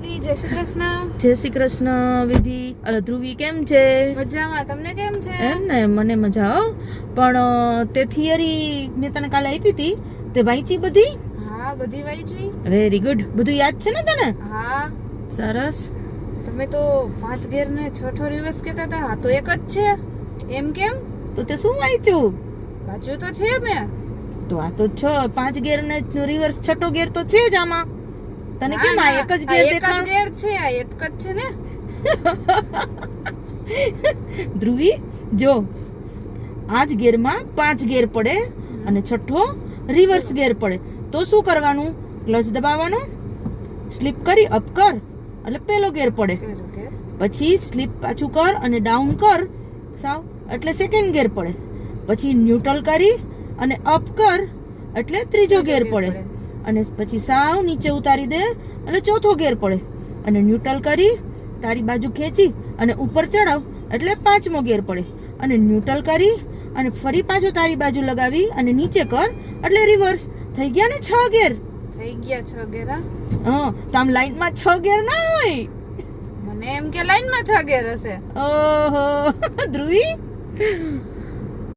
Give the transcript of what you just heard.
દીદી, જય શ્રી કૃષ્ણ. જય શ્રી કૃષ્ણ વિધિ. અરે ધ્રુવી કેમ છે? મજામાં. તમને કેમ છે? એમ ને, મને મજા હો. પણ તે થિયરી મેં તને કાલે આપી હતી, તે વાંચી બધી? હા, બધી વાંચી. Very good. બધું યાદ છે ને તને? હા. સરસ. તમે તો 5 ગેર ને 6 રિવર્સ કહેતા હતા. હા, તો એક જ છે. એમ કેમ? તો તે શું વાંચ્યું? વાંચ્યું તો છે મેં. તો આ તો 5 ગેર ને રિવર્સ 6 ગેર તો છે જ આમાં. તને કેમ આ એક જ ગેર દેખાણ? એક જ ગેર છે. આ એક જ છે ને. ધ્રુવી જો, આ જ ગેરમાં 5 ગેર પડે અને 6 રિવર્સ ગેર પડે. તો શું કરવાનું? ક્લચ દબાવવાનું, સ્લીપ કરી અપ કર એટલે પહેલો ગેર પડે. પછી સ્લીપ પાછું કર અને ડાઉન કર સાવ એટલે સેકન્ડ ગેર પડે. પછી ન્યુટ્રલ કરી અને અપ કર એટલે ત્રીજો ગેર પડે. અને પછી સાવ નીચે ઉતારી દે એટલે ચોથો ગેર પડે. અને ન્યુટ્રલ કરી તારી બાજુ ખેંચી અને ઉપર ચડાવ એટલે 5મો ગેર પડે. અને ન્યુટ્રલ કરી અને ફરી પાછો તારી બાજુ લગાવી અને નીચે કર એટલે રિવર્સ. થઈ ગયા ને 6 ગેર. થઈ ગયા 6 ગેર. હા, તો આમ લાઈનમાં 6 ગેર ના હોય. મને એમ કે લાઈનમાં 6 ગેર હશે. ઓહો ધ્રુવી,